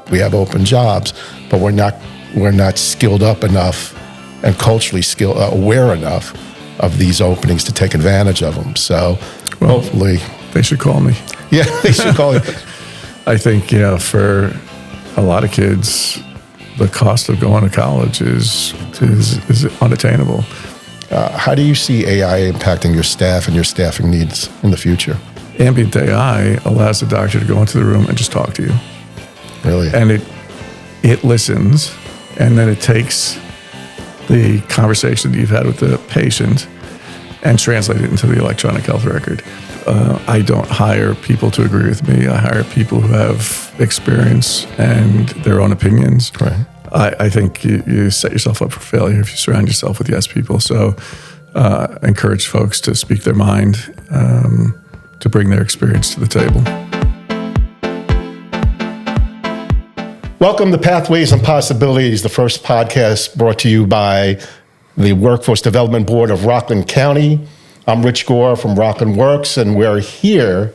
we have open jobs, but we're not skilled up enough and culturally aware enough of these openings to take advantage of them. So hopefully they should call me. Yeah, they should call you. I think, for a lot of kids, the cost of going to college is unattainable. How do you see AI impacting your staff and your staffing needs in the future? Ambient AI allows the doctor to go into the room and just talk to you. Really? And it listens, and then it takes the conversation that you've had with the patient and translate it into the electronic health record. I don't hire people to agree with me. I hire people who have experience and their own opinions. Right. I think you set yourself up for failure if you surround yourself with yes people. So encourage folks to speak their mind, to bring their experience to the table. Welcome to Pathways and Possibilities, the first podcast brought to you by the Workforce Development Board of Rockland County. I'm Rich Gore from Rockland Works, and we're here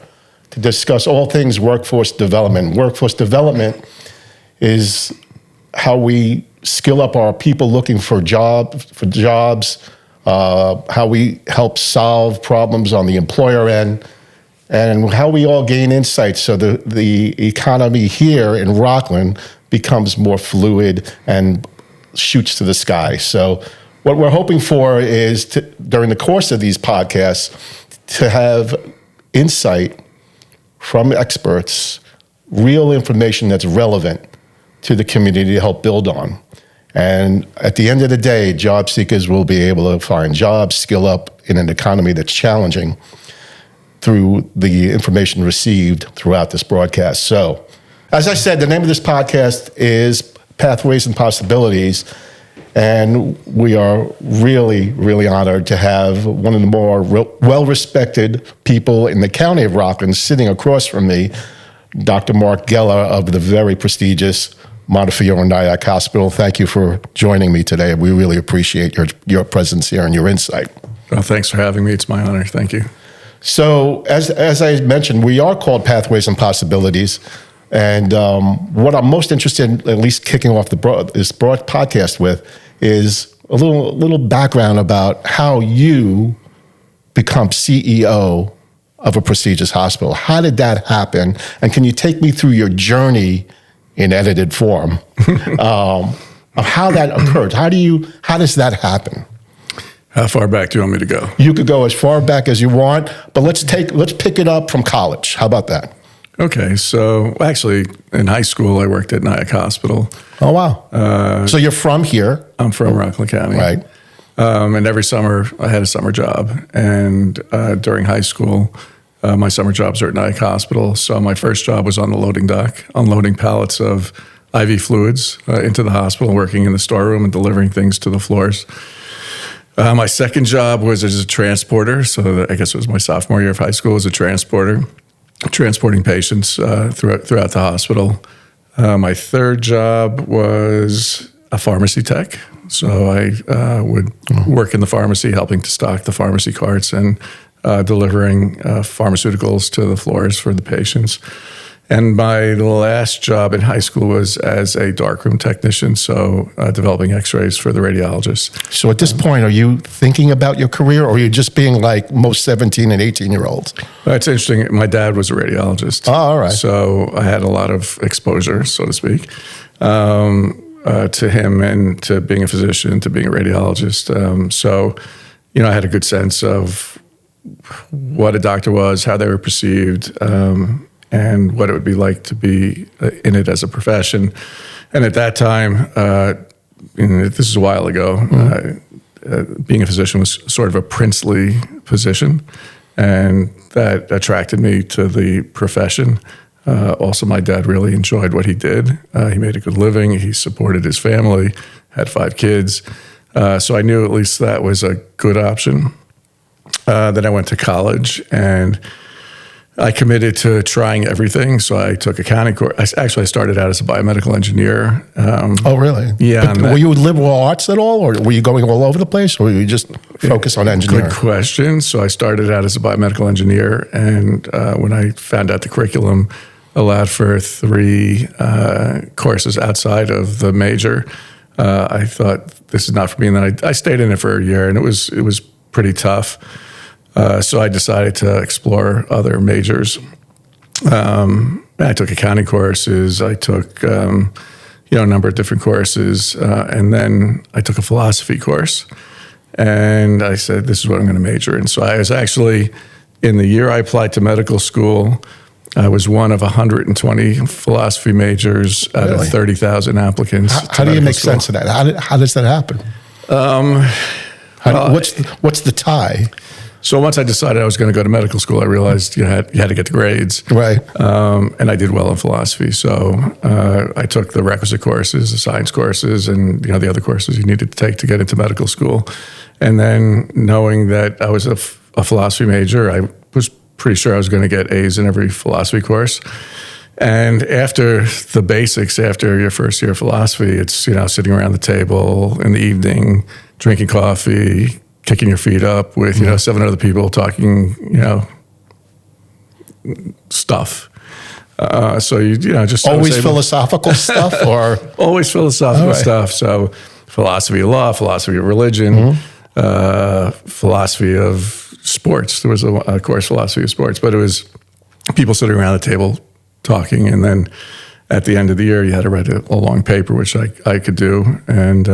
to discuss all things workforce development. Workforce development is how we skill up our people looking for jobs, how we help solve problems on the employer end, and how we all gain insights so the economy here in Rockland becomes more fluid and shoots to the sky. So what we're hoping for is during the course of these podcasts to have insight from experts, real information that's relevant to the community to help build on. And at the end of the day, job seekers will be able to find jobs, skill up in an economy that's challenging through the information received throughout this broadcast. So, as I said, the name of this podcast is Pathways and Possibilities. And we are really, really honored to have one of the more well-respected people in the county of Rockland sitting across from me, Dr. Mark Geller of the very prestigious Montefiore Nyack Hospital. Thank you for joining me today. We really appreciate your presence here and your insight. Well, thanks for having me. It's my honor. Thank you. So, as I mentioned, we are called Pathways and Possibilities. And what I'm most interested in, at least kicking off this broad podcast with, is a little background about how you become CEO of a prestigious hospital. How did that happen? And can you take me through your journey in edited form of how that occurred? How does that happen? How far back do you want me to go? You could go as far back as you want, but let's pick it up from college. How about that? Okay, so actually in high school I worked at Nyack Hospital. Oh, wow. So you're from here? I'm from Rockland County. Right. And every summer I had a summer job. And during high school, my summer jobs were at Nyack Hospital. So my first job was on the loading dock, unloading pallets of IV fluids into the hospital, working in the storeroom and delivering things to the floors. My second job was as a transporter. So I guess it was my sophomore year of high school as a transporter, transporting patients throughout the hospital. My third job was a pharmacy tech. So I would work in the pharmacy, helping to stock the pharmacy carts and delivering pharmaceuticals to the floors for the patients. And my last job in high school was as a darkroom technician, so developing x-rays for the radiologists. So at this point, are you thinking about your career, or are you just being like most 17 and 18-year-olds? It's interesting. My dad was a radiologist. Oh, all right. I had a lot of exposure, so to speak, to him and to being a physician, to being a radiologist. I had a good sense of what a doctor was, how they were perceived, and what it would be like to be in it as a profession. And at that time, this is a while ago, being a physician was sort of a princely position, and that attracted me to the profession. Also, my dad really enjoyed what he did. He made a good living. He supported his family, had 5 kids. So I knew at least that was a good option. Then I went to college, and I committed to trying everything. So I took accounting course. I started out as a biomedical engineer. Oh, really? Yeah. Were you liberal arts at all, or were you going all over the place, or were you just focused on engineering? Good question. So I started out as a biomedical engineer, and when I found out the curriculum, allowed for 3 courses outside of the major. I thought, this is not for me. And then I stayed in it for a year, and it was pretty tough. So I decided to explore other majors. I took accounting courses. I took, a number of different courses. And then I took a philosophy course. And I said, this is what I'm going to major in. So I was actually, in the year I applied to medical school, I was one of 120 philosophy majors out of 30,000 applicants. How do you make sense of that? How does that happen? What's the tie? So once I decided I was going to go to medical school, I realized you had to get the grades. Right. And I did well in philosophy. So I took the requisite courses, the science courses, and the other courses you needed to take to get into medical school. And then knowing that I was a philosophy major, I was pretty sure I was going to get A's in every philosophy course. And after the basics, after your first year of philosophy, it's, sitting around the table in the evening, drinking coffee, kicking your feet up with, 7 other people talking, stuff. So you just always philosophical stuff, or always philosophical stuff. So philosophy of law, philosophy of religion, philosophy of sports. There was a course, philosophy of sports, but it was people sitting around the table talking, and then at the end of the year, you had to write a long paper, which I could do, and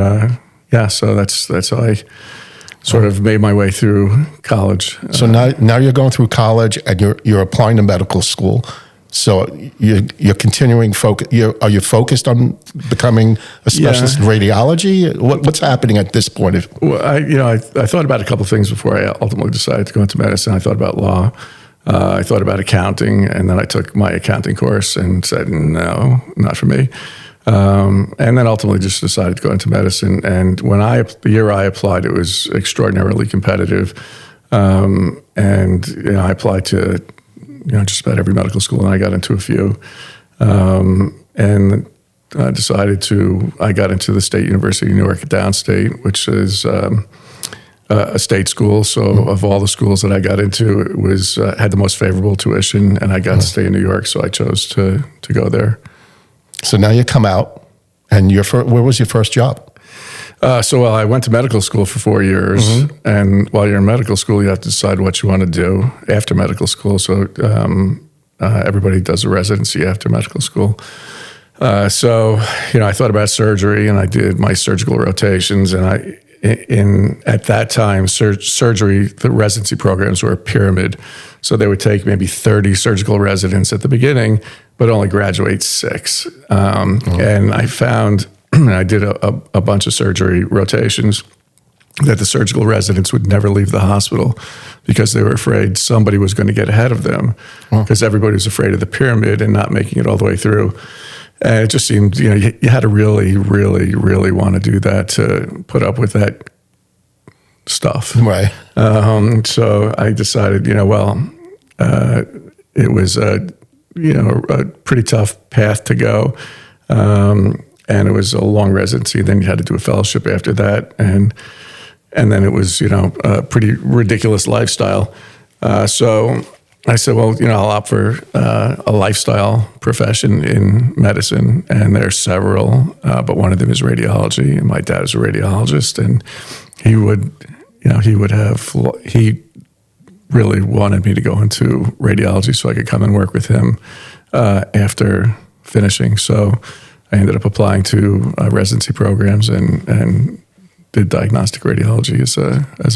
so that's how I sort of made my way through college. So now you're going through college, and you're applying to medical school. So you're continuing focus. Are you focused on becoming a specialist in radiology? What's happening at this point? Well, I thought about a couple of things before I ultimately decided to go into medicine. I thought about law. I thought about accounting, and then I took my accounting course and said, no, not for me. And then ultimately just decided to go into medicine. And the year I applied, it was extraordinarily competitive. And I applied to just about every medical school, and I got into a few. And I got into the State University of Newark at Downstate, which is a state school. So of all the schools that I got into, it was had the most favorable tuition, and I got to stay in New York, so I chose to go there. So now you come out, and where was your first job? I went to medical school for 4 years, and while you're in medical school, you have to decide what you want to do after medical school. So everybody does a residency after medical school. I thought about surgery, and I did my surgical rotations, and at that time, surgery, the residency programs were a pyramid. So they would take maybe 30 surgical residents at the beginning, but only graduate 6. And I found, I did a bunch of surgery rotations, that the surgical residents would never leave the hospital because they were afraid somebody was going to get ahead of them, because everybody was afraid of the pyramid and not making it all the way through. And it just seemed, you had to really, really, really want to do that to put up with that stuff. Right. So I decided, it was a pretty tough path to go. And it was a long residency. Then you had to do a fellowship after that. And then it was, a pretty ridiculous lifestyle. So I said, I'll opt for a lifestyle profession in medicine, and there's several, but one of them is radiology. And my dad is a radiologist, and he really wanted me to go into radiology so I could come and work with him after finishing. So I ended up applying to residency programs and did diagnostic radiology as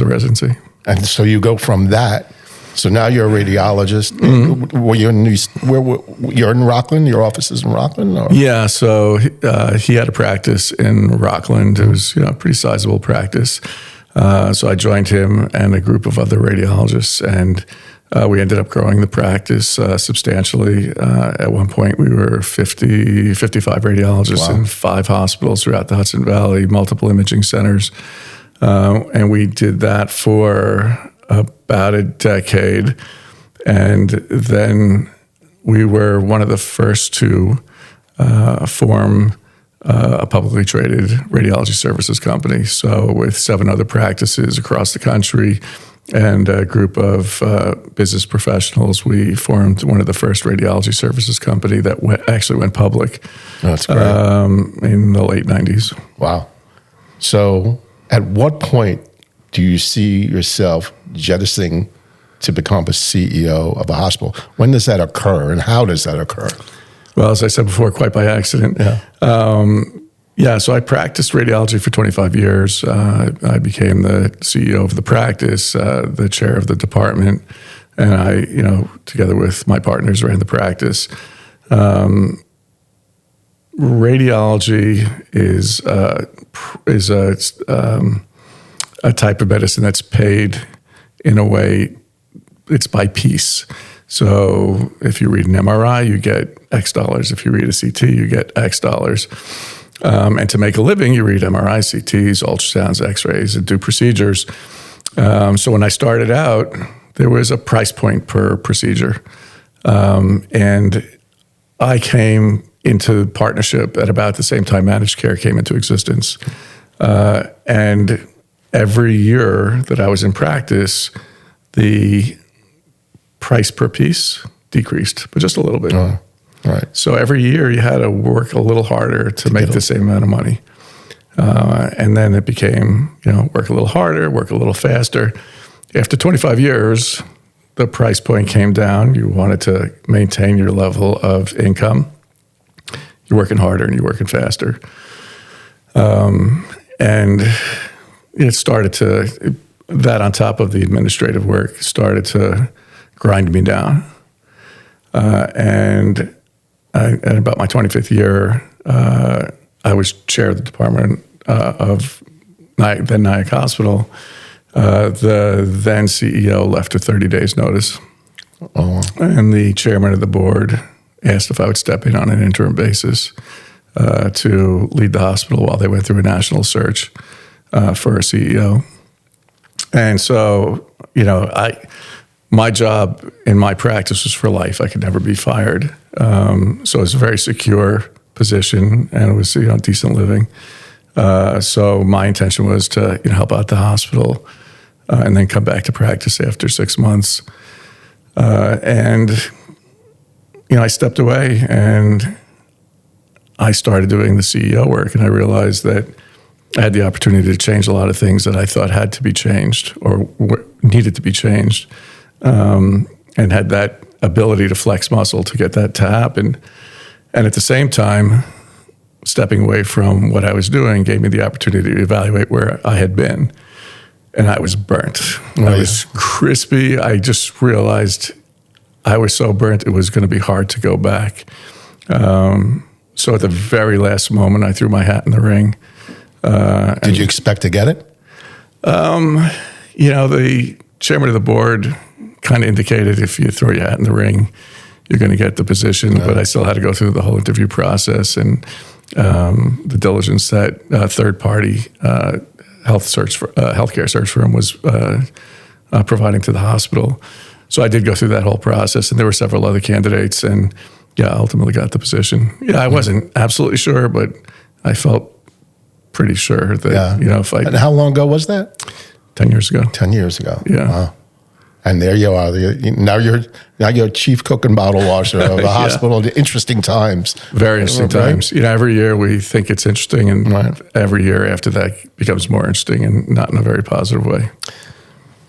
a residency. And so you go from that. So now you're a radiologist. Were you you're in Rockland? Your office is in Rockland? Or? Yeah. So he had a practice in Rockland. It was a pretty sizable practice. So I joined him and a group of other radiologists, and we ended up growing the practice substantially. At one point, we were 55 radiologists in 5 hospitals throughout the Hudson Valley, multiple imaging centers. And we did that for about a decade. And then we were one of the first to form a publicly traded radiology services company. So with 7 other practices across the country, and a group of business professionals, we formed one of the first radiology services company that actually went public. That's great. In the late 90s. Wow. So at what point do you see yourself jettisoning to become a CEO of a hospital? When does that occur, and how does that occur? Well, as I said before, quite by accident. So I practiced radiology for 25 years. I became the CEO of the practice, the chair of the department, and I, together with my partners, ran the practice. Radiology is a type of medicine that's paid in a way, it's by piece. So if you read an MRI, you get X dollars. If you read a CT, you get X dollars. And to make a living, you read MRI, CTs, ultrasounds, X-rays, and do procedures. So when I started out, there was a price point per procedure. And I came into partnership at about the same time managed care came into existence. And every year that I was in practice, the price per piece decreased, but just a little bit. Right. So every year you had to work a little harder to make the same amount of money. And then it became, work a little harder, work a little faster. After 25 years, the price point came down. You wanted to maintain your level of income. You're working harder and you're working faster. And it started to, that on top of the administrative work, started to grind me down. And at about my 25th year, I was chair of the department of then Nyack Hospital. The then CEO left a 30 days notice. Oh. And the chairman of the board asked if I would step in on an interim basis to lead the hospital while they went through a national search for a CEO. And so, my job in my practice was for life. I could never be fired. So it was a very secure position, and it was, decent living. So my intention was to, help out the hospital and then come back to practice after 6 months. And I stepped away and I started doing the CEO work, and I realized that I had the opportunity to change a lot of things that I thought had to be changed or needed to be changed. And had that ability to flex muscle to get that to happen. And at the same time, stepping away from what I was doing gave me the opportunity to evaluate where I had been. And I was burnt. I was crispy. I just realized I was so burnt it was going to be hard to go back. So at the very last moment, I threw my hat in the ring. Did you expect to get it? The chairman of the board kind of indicated if you throw your hat in the ring, you're going to get the position. But I still had to go through the whole interview process and the diligence that third-party healthcare search firm was providing to the hospital. So I did go through that whole process, and there were several other candidates, and ultimately got the position. I wasn't absolutely sure, but I felt pretty sure that if I. And how long ago was that? 10 years ago. 10 years ago. Yeah. Wow. And there you are. Now you're chief cook and bottle washer of a hospital. Interesting times. Very interesting times. Every year we think it's interesting, and every year after that becomes more interesting, and not in a very positive way.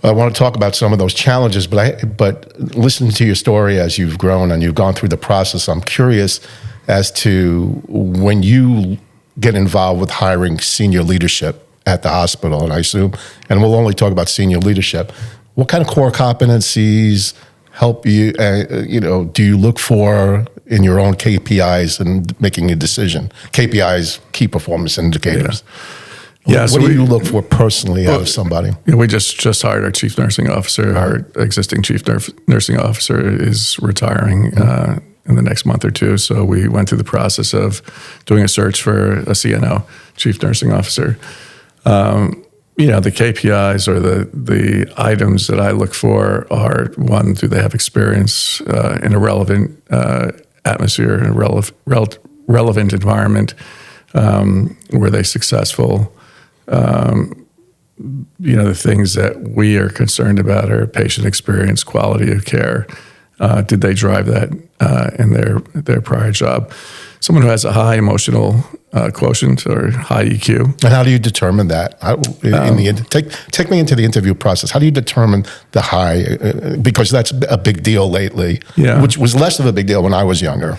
I want to talk about some of those challenges, but listening to your story as you've grown and you've gone through the process, I'm curious as to when you get involved with hiring senior leadership at the hospital, and I assume, and we'll only talk about senior leadership. What kind of core competencies help you, do you look for in your own KPIs and making a decision? KPIs, key performance indicators. What do you look for personally out of somebody? We just hired our chief nursing officer. Our existing chief nursing officer is retiring in the next month or two. So we went through the process of doing a search for a CNO, chief nursing officer. The KPIs or the items that I look for are, one, do they have experience in a relevant atmosphere, in a relevant environment? Were they successful? the things that we are concerned about are patient experience, quality of care. Did they drive that in their prior job? Someone who has a high emotional quotient or high EQ. And how do you determine that? Take me into the interview process. How do you determine the high? Because that's a big deal lately, which was less of a big deal when I was younger.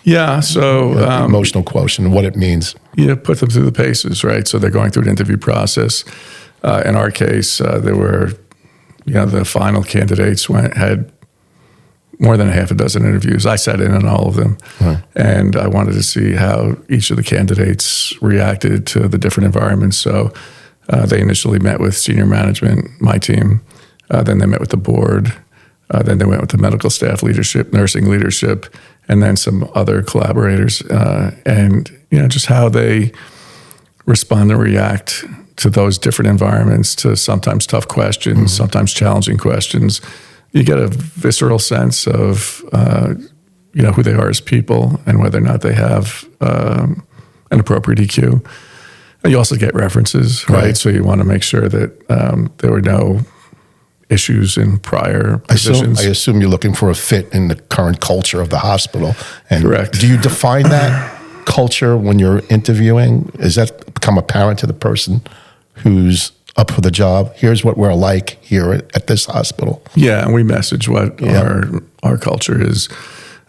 Yeah, so emotional quotient, what it means. You put them through the paces, right? So they're going through an interview process. In our case, there were, the final candidates had more than a half a dozen interviews. I sat in on all of them, and I wanted to see how each of the candidates reacted to the different environments. So they initially met with senior management, my team. Then they met with the board. Then they went with the medical staff leadership, nursing leadership, and then some other collaborators. And just how they respond and react to those different environments, to sometimes tough questions, sometimes challenging questions. You get a visceral sense of, who they are as people and whether or not they have an appropriate EQ. And you also get references, right? So you want to make sure that there were no issues in prior positions. I assume you're looking for a fit in the current culture of the hospital. And correct. Do you define that culture when you're interviewing? Does that become apparent to the person who's up for the job? Here's what we're like here at this hospital. Yeah, and we message what our culture is.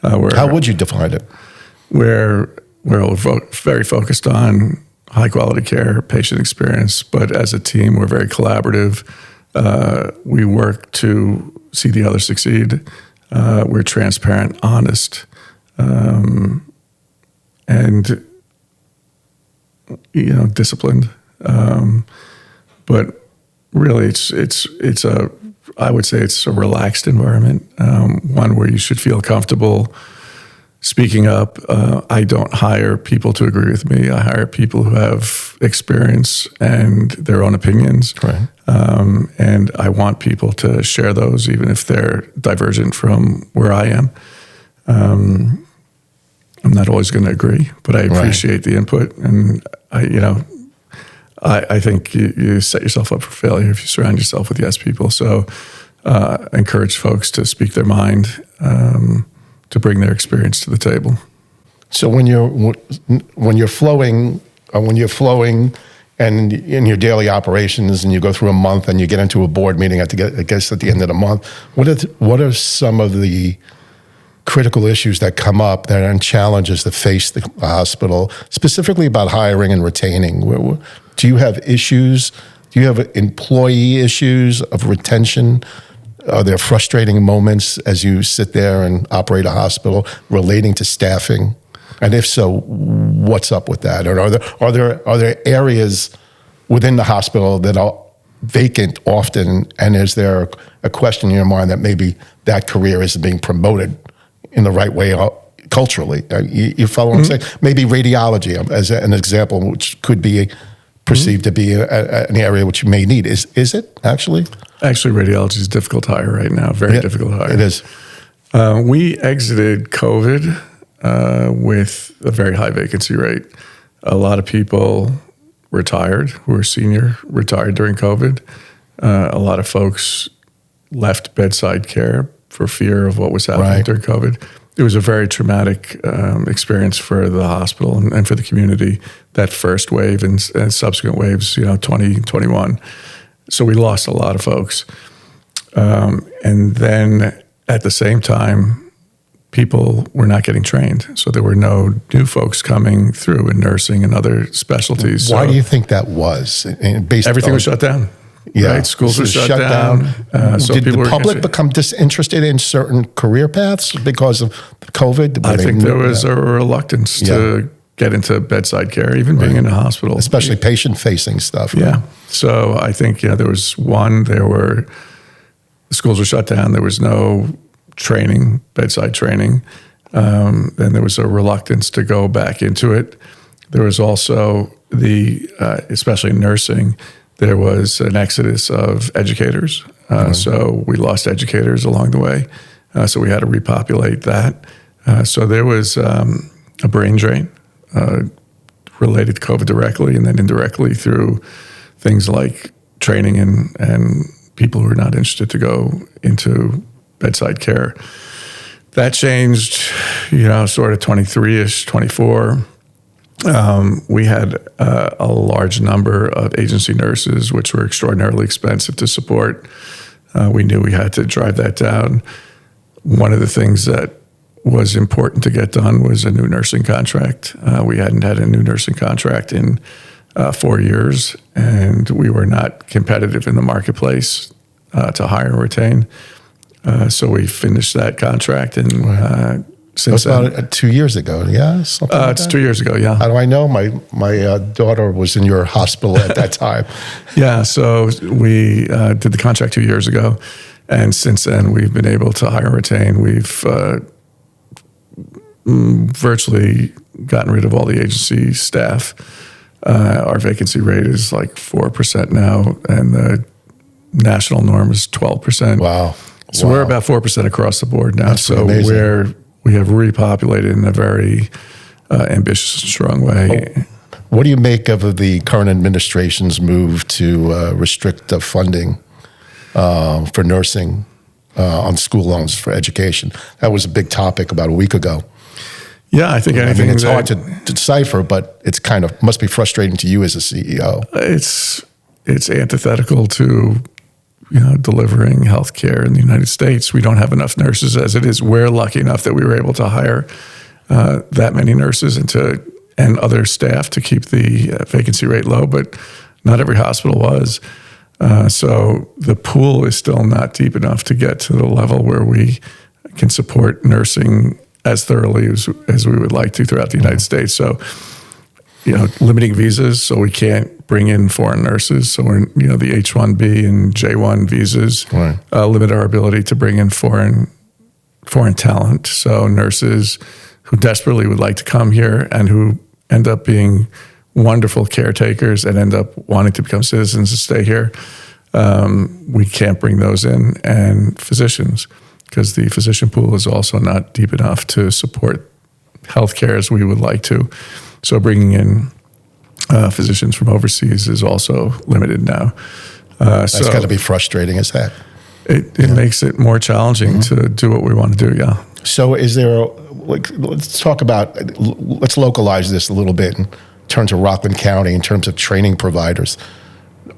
How would you define it? We're very focused on high quality care, patient experience, but as a team, we're very collaborative. We work to see the other succeed. We're transparent, honest, and disciplined. But really, I would say it's a relaxed environment, one where you should feel comfortable speaking up. I don't hire people to agree with me. I hire people who have experience and their own opinions. Right. And I want people to share those, even if they're divergent from where I am. I'm not always going to agree, but I appreciate the input. And I think you set yourself up for failure if you surround yourself with yes people. So encourage folks to speak their mind, to bring their experience to the table. So when you're flowing and in your daily operations, and you go through a month, and you get into a board meeting at the end of the month, what are some of the critical issues that come up that are challenges that face the hospital, specifically about hiring and retaining? Do you have issues? Do you have employee issues of retention? Are there frustrating moments as you sit there and operate a hospital relating to staffing? And if so, what's up with that? Or are there areas within the hospital that are vacant often? And is there a question in your mind that maybe that career isn't being promoted in the right way culturally? You follow what I'm saying? Maybe radiology as an example, which could be perceived to be an area which you may need. Is it actually? Actually, radiology is difficult to hire right now. Very difficult to hire. It is. We exited COVID with a very high vacancy rate. A lot of people retired who were senior, retired during COVID. A lot of folks left bedside care for fear of what was happening during COVID. It was a very traumatic experience for the hospital and for the community, that first wave and subsequent waves, 2021. So we lost a lot of folks. And then at the same time, people were not getting trained. So there were no new folks coming through in nursing and other specialties. Why do you think that was? Everything was shut down. Yeah, right? Schools were shut down. So did the public become disinterested in certain career paths because of COVID? I think there was a reluctance to get into bedside care, even being in a hospital. Especially patient-facing stuff. Right? Yeah. So I think, there was the schools were shut down. There was no training, bedside training. Then there was a reluctance to go back into it. There was also especially in nursing, there was an exodus of educators. So we lost educators along the way. So we had to repopulate that. So there was a brain drain related to COVID directly, and then indirectly through things like training and people who are not interested to go into bedside care. That changed, sort of 23-ish, 24. We had a large number of agency nurses, which were extraordinarily expensive to support. We knew we had to drive that down. One of the things that was important to get done was a new nursing contract. We hadn't had a new nursing contract in 4 years, and we were not competitive in the marketplace to hire and retain. So we finished that contract, and since that was about 2 years ago, yeah? Something like it's that? 2 years ago, yeah. How do I know? My daughter was in your hospital at that time. Yeah, so we did the contract 2 years ago, and since then we've been able to hire and retain. We've virtually gotten rid of all the agency staff. Our vacancy rate is like 4% now, and the national norm is 12%. Wow. So we're about 4% across the board now. That's so amazing. we have repopulated in a very ambitious and strong way. What do you make of the current administration's move to restrict the funding for nursing on school loans for education? That was a big topic about a week ago. Yeah, I think anything it's hard to decipher, but it's kind of must be frustrating to you as a CEO. It's antithetical to delivering healthcare in the United States. We don't have enough nurses as it is. We're lucky enough that we were able to hire that many nurses and other staff to keep the vacancy rate low, but not every hospital was. So the pool is still not deep enough to get to the level where we can support nursing as thoroughly as we would like to throughout the United States. So, limiting visas, so we can't bring in foreign nurses. So we're, the H-1B and J-1 visas limit our ability to bring in foreign talent. So nurses who desperately would like to come here and who end up being wonderful caretakers and end up wanting to become citizens and stay here, we can't bring those in. And physicians, because the physician pool is also not deep enough to support healthcare as we would like to. So bringing in physicians from overseas is also limited now. That's got to be frustrating as heck. It makes it more challenging to do what we want to do, yeah. So is there, let's localize this a little bit in terms of Rockland County, in terms of training providers.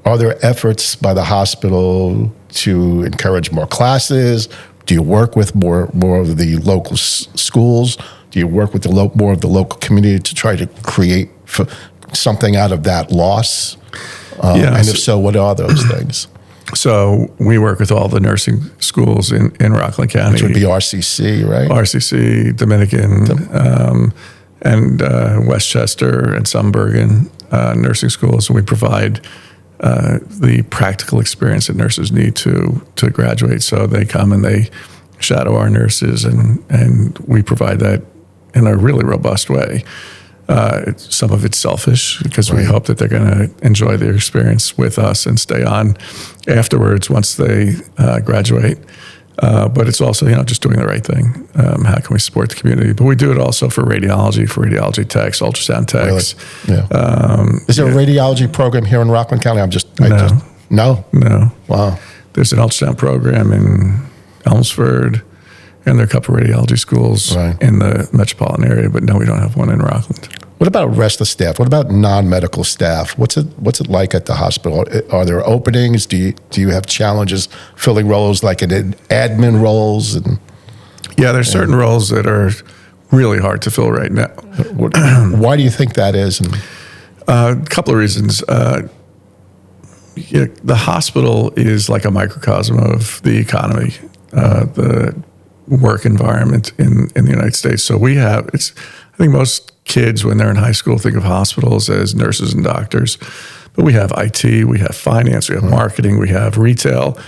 Are there efforts by the hospital to encourage more classes? Do you work with more of the local schools? Do you work with more of the local community to try to create something out of that loss? And if so, what are those things? So we work with all the nursing schools in Rockland County. Which would be RCC, right? RCC, Dominican, and Westchester and some Bergen nursing schools. And we provide the practical experience that nurses need to graduate. So they come and they shadow our nurses, and we provide that in a really robust way. Some of it's selfish because we hope that they're going to enjoy their experience with us and stay on afterwards once they graduate. But it's also, just doing the right thing. How can we support the community? But we do it also for radiology techs, ultrasound techs. Really? Yeah. Is there a radiology program here in Rockland County? No? No. Wow. There's an ultrasound program in Elmsford, and there are a couple of radiology schools in the metropolitan area, but no, we don't have one in Rockland. What about rest of staff? What about non-medical staff? What's it like at the hospital? Are there openings? Do you have challenges filling roles like in admin roles? Yeah, there's certain roles that are really hard to fill right now. Why do you think that is? A couple of reasons. The hospital is like a microcosm of the economy, the work environment in the United States. So I think most kids when they're in high school think of hospitals as nurses and doctors, but we have IT, we have finance, we have marketing, we have retail,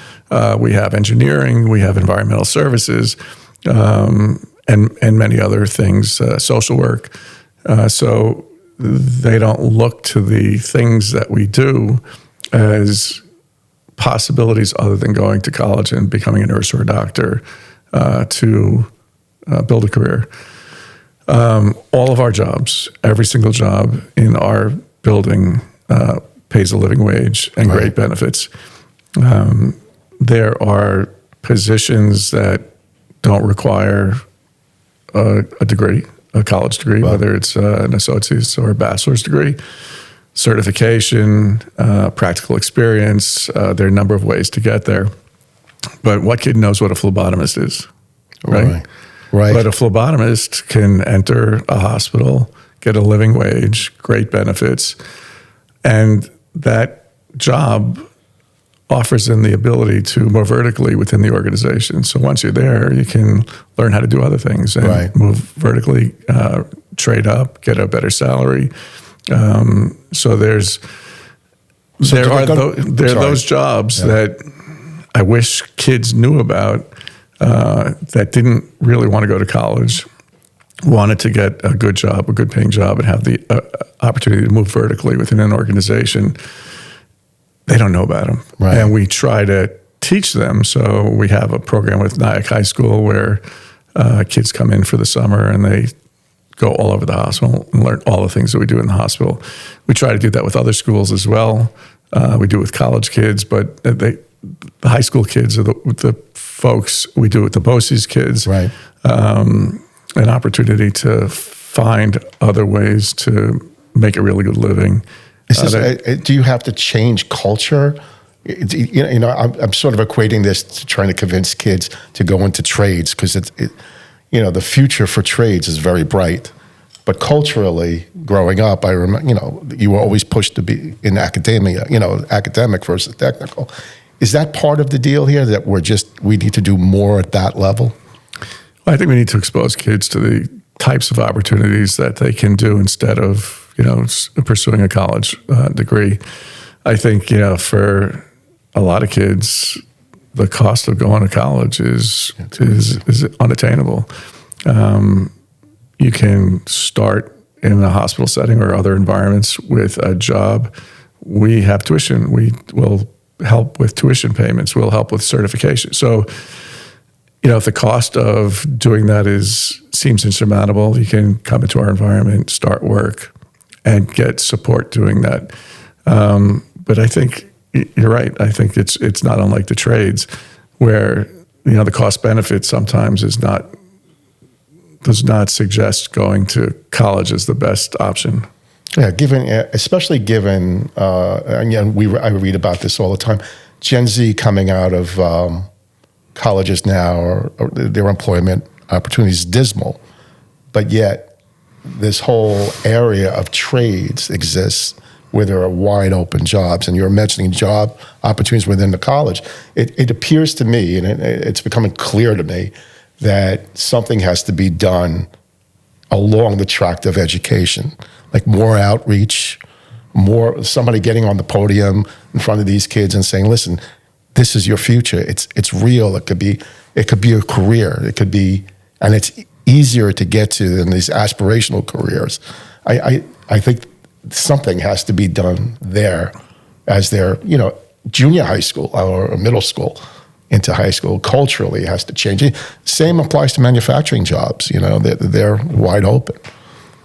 we have engineering, we have environmental services, and many other things, social work. So they don't look to the things that we do as possibilities other than going to college and becoming a nurse or a doctor to build a career. All of our jobs, every single job in our building pays a living wage and great benefits. There are positions that don't require a degree, a college degree, whether it's an associate's or a bachelor's degree, certification, practical experience. There are a number of ways to get there. But what kid knows what a phlebotomist is, right? Right. But a phlebotomist can enter a hospital, get a living wage, great benefits, and that job offers them the ability to move vertically within the organization. So once you're there, you can learn how to do other things and move vertically, trade up, get a better salary. So there are those jobs that I wish kids knew about that didn't really want to go to college, wanted to get a good job, a good paying job, and have the opportunity to move vertically within an organization. They don't know about them. Right. And we try to teach them. So we have a program with Nyack High School where kids come in for the summer and they go all over the hospital and learn all the things that we do in the hospital. We try to do that with other schools as well. We do it with college kids, but the high school kids are the folks. We do it with the BOCES kids. Right. An opportunity to find other ways to make a really good living. Do you have to change culture? I'm sort of equating this to trying to convince kids to go into trades because the future for trades is very bright. But culturally, growing up, I remember, you were always pushed to be in academia, academic versus technical. Is that part of the deal here that we need to do more at that level? Well, I think we need to expose kids to the types of opportunities that they can do instead of pursuing a college degree. I think, for a lot of kids, the cost of going to college is unattainable. You can start in a hospital setting or other environments with a job. We have tuition. We will help with tuition payments. We'll help with certification. So, if the cost of doing that seems insurmountable, you can come into our environment, start work, and get support doing that. But I think you're right. I think it's not unlike the trades where, the cost benefit sometimes does not suggest going to college as the best option. Yeah, especially given, again, I read about this all the time, Gen Z coming out of colleges now, or their employment opportunities is dismal, but yet this whole area of trades exists where there are wide open jobs, and you're mentioning job opportunities within the college. It appears to me, and it's becoming clear to me, that something has to be done along the track of education, like more outreach, somebody getting on the podium in front of these kids and saying, listen, this is your future. It's real. It could be a career. It could be, and it's easier to get to than these aspirational careers. I think something has to be done there as their, junior high school or middle school into high school. Culturally, it has to change. Same applies to manufacturing jobs. They're wide open.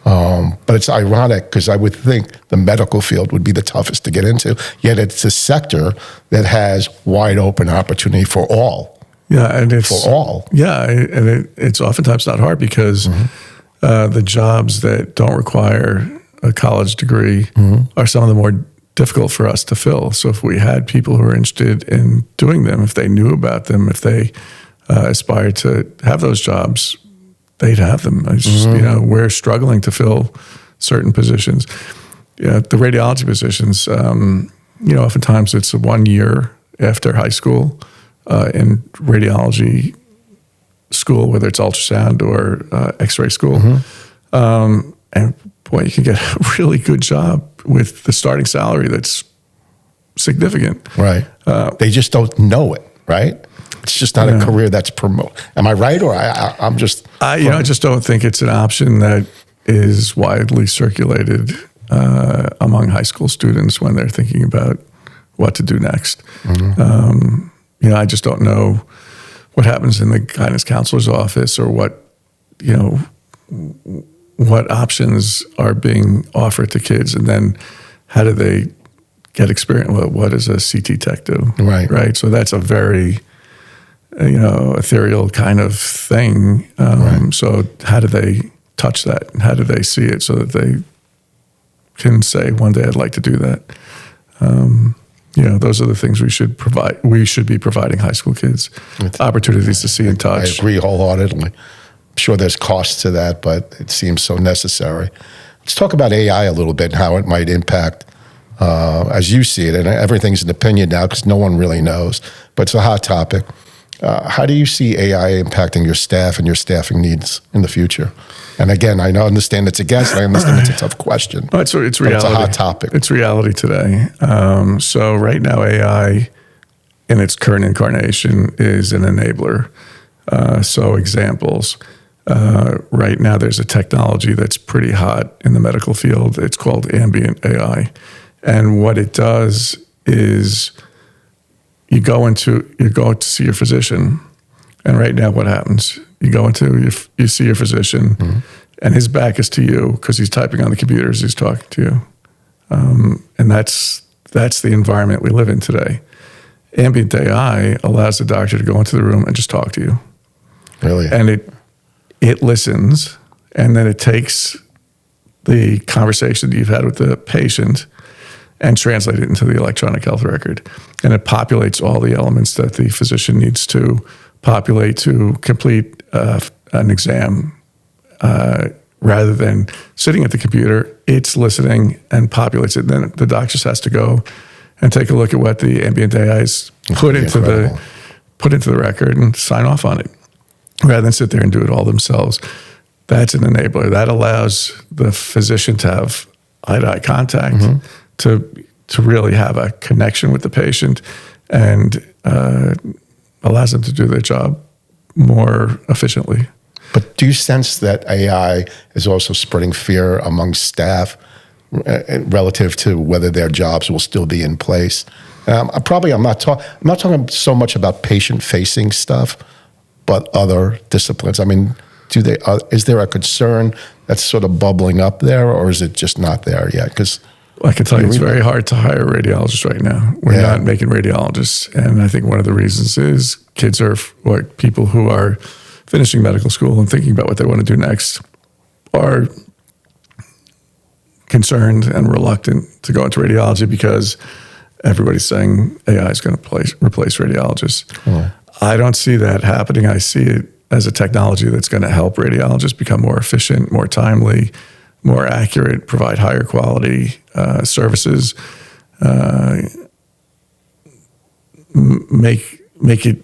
But it's ironic because I would think the medical field would be the toughest to get into, yet it's a sector that has wide open opportunity for all. Yeah, and it's for all. Yeah, and it's oftentimes not hard because the jobs that don't require a college degree are some of the more difficult for us to fill. So if we had people who are interested in doing them, if they knew about them, if they aspired to have those jobs, they'd have them. It's just, we're struggling to fill certain positions. Yeah, the radiology positions, oftentimes it's 1 year after high school in radiology school, whether it's ultrasound or x-ray school. And boy, you can get a really good job with the starting salary that's significant. Right. They just don't know it, right? It's just not a career that's promoted. Am I right, or I'm just? I just don't think it's an option that is widely circulated among high school students when they're thinking about what to do next. I just don't know what happens in the guidance counselor's office or what options are being offered to kids, and then how do they get experience. What does a CT tech do? Right. Right. So that's a very, ethereal kind of thing. Right. So how do they touch that? And how do they see it so that they can say, one day I'd like to do that? Those are the things we should provide. We should be providing high school kids opportunities to see and touch. I agree wholeheartedly. I'm sure there's costs to that, but it seems so necessary. Let's talk about AI a little bit and how it might impact, as you see it. And everything's an opinion now because no one really knows, but it's a hot topic. How do you see AI impacting your staff and your staffing needs in the future? And again, I understand it's a guess. I understand it's a tough question. It's reality. It's a hot topic. It's reality today. So right now, AI in its current incarnation is an enabler. So examples. Right now, there's a technology that's pretty hot in the medical field. It's called ambient AI. And what it does is you go to see your physician, and right now what happens? You see your physician, mm-hmm. and his back is to you because he's typing on the computer as he's talking to you, and that's the environment we live in today. Ambient AI allows the doctor to go into the room and just talk to you. Really, and it listens, and then it takes the conversation that you've had with the patient and translate it into the electronic health record. And it populates all the elements that the physician needs to populate to complete an exam. Rather than sitting at the computer, it's listening and populates it. Then the doctor just has to go and take a look at what the ambient AI is put into the record and sign off on it, rather than sit there and do it all themselves. That's an enabler. That allows the physician to have eye-to-eye contact, mm-hmm. to really have a connection with the patient, and allows them to do their job more efficiently. But do you sense that AI is also spreading fear among staff relative to whether their jobs will still be in place? I'm not talking so much about patient-facing stuff, but other disciplines. I mean, is there a concern that's sort of bubbling up there, or is it just not there yet? Because I can tell you, it's very hard to hire radiologists right now. We're not making radiologists, and I think one of the reasons is kids people who are finishing medical school and thinking about what they want to do next are concerned and reluctant to go into radiology because everybody's saying AI is going to replace radiologists. Cool. I don't see that happening. I see it as a technology that's going to help radiologists become more efficient, more timely, more accurate, provide higher quality services, make it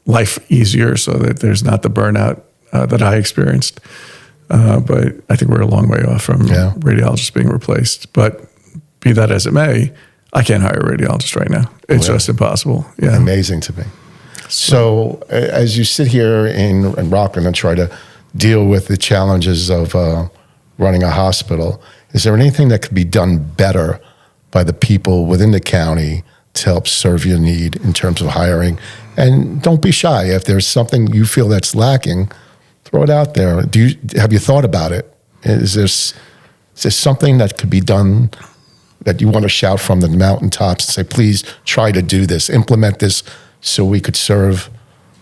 life easier so that there's not the burnout that I experienced. But I think we're a long way off from radiologists being replaced. But be that as it may, I can't hire a radiologist right now. It's just impossible. Yeah. Amazing to me. So as you sit here in Rockland and try to deal with the challenges of running a hospital, is there anything that could be done better by the people within the county to help serve your need in terms of hiring? And don't be shy. If there's something you feel that's lacking, throw it out there. Have you thought about it? Is there something that could be done that you want to shout from the mountaintops and say, please try to do this, implement this, so we could serve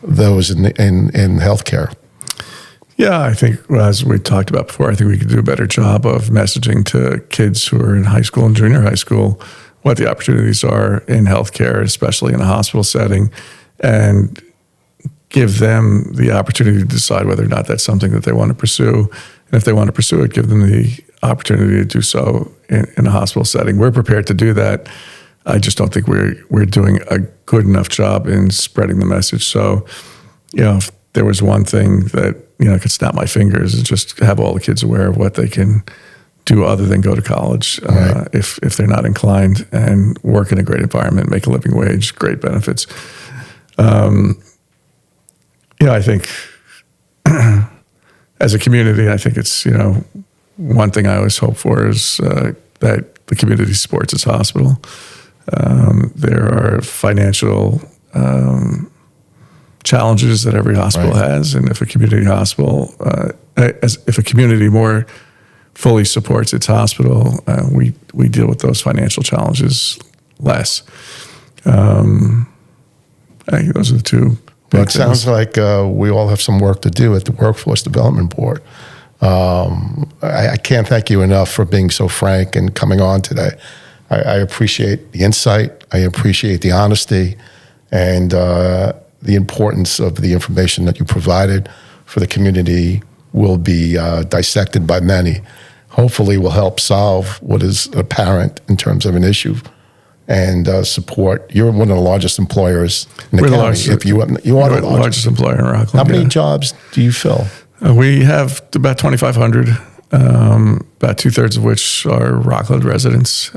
those in healthcare? Yeah, I think, as we talked about before, I think we could do a better job of messaging to kids who are in high school and junior high school what the opportunities are in healthcare, especially in a hospital setting, and give them the opportunity to decide whether or not that's something that they want to pursue. And if they want to pursue it, give them the opportunity to do so in a hospital setting. We're prepared to do that. I just don't think we're doing a good enough job in spreading the message. So, if there was one thing that could snap my fingers, is just have all the kids aware of what they can do other than go to college, right. if they're not inclined, and work in a great environment, make a living wage, great benefits. I think as a community, I think it's one thing I always hope for is that the community supports its hospital. There are financial challenges that every hospital has, and if a community hospital, if a community more fully supports its hospital, we deal with those financial challenges less. I think those are the two. Well, it sounds like we all have some work to do at the Workforce Development Board. I can't thank you enough for being so frank and coming on today. I appreciate the insight. I appreciate the honesty and the importance of the information that you provided for the community will be dissected by many. Hopefully will help solve what is apparent in terms of an issue and support. You're one of the largest employers in the county. You are the largest employer in Rockland. How many jobs do you fill? We have about 2,500, about 2/3 of which are Rockland residents.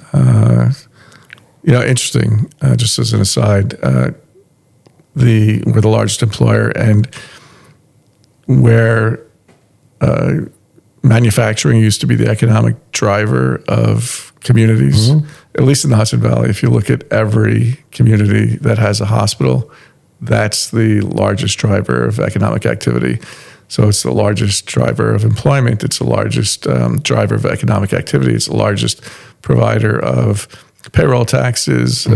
Interesting, just as an aside, we're the largest employer, and where manufacturing used to be the economic driver of communities, at least in the Hudson Valley. If you look at every community that has a hospital, that's the largest driver of economic activity. So it's the largest driver of employment. It's the largest driver of economic activity. It's the largest provider of payroll taxes.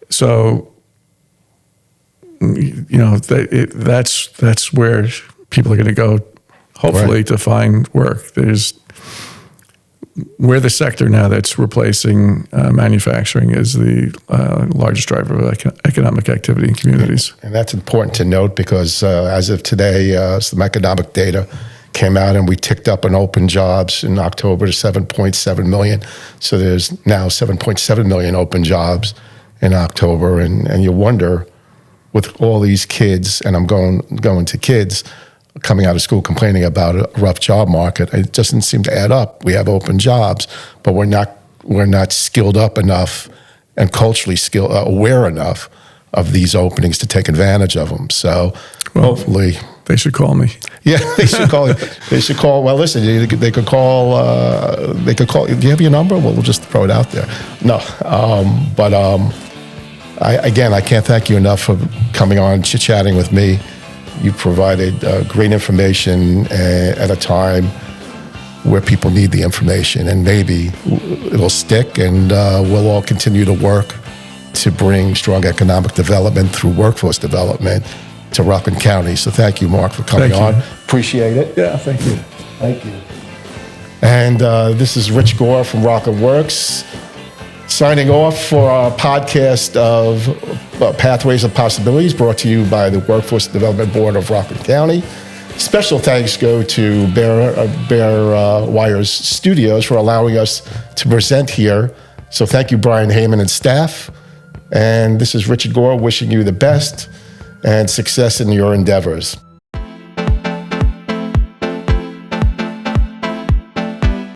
So, that's where people are going to go, hopefully, to find work. We're the sector now that's replacing manufacturing as the largest driver of economic activity in communities. And that's important to note because as of today, some economic data came out and we ticked up in open jobs in October to 7.7 million. So there's now 7.7 million open jobs in October. And you wonder, with all these kids, and I'm going to kids, coming out of school complaining about a rough job market, it doesn't seem to add up. We have open jobs, but we're not skilled up enough and culturally aware enough of these openings to take advantage of them. So hopefully they should call me. Yeah, they should call. They should call. Well, listen, they could call. They could call. Do you have your number? Well, we'll just throw it out there. No, I can't thank you enough for coming on, chit-chatting with me. You provided great information at a time where people need the information, and maybe it'll stick, and we'll all continue to work to bring strong economic development through workforce development to Rockland County. So thank you, Mark, for coming on. Appreciate it. Yeah, thank you. Thank you. And this is Rich Gore from Rockland Works, signing off for our podcast of Pathways of Possibilities, brought to you by the Workforce Development Board of Rockland County. Special thanks go to Bear Wires Studios for allowing us to present here. So thank you, Brian Heyman and staff. And this is Richard Gore wishing you the best and success in your endeavors.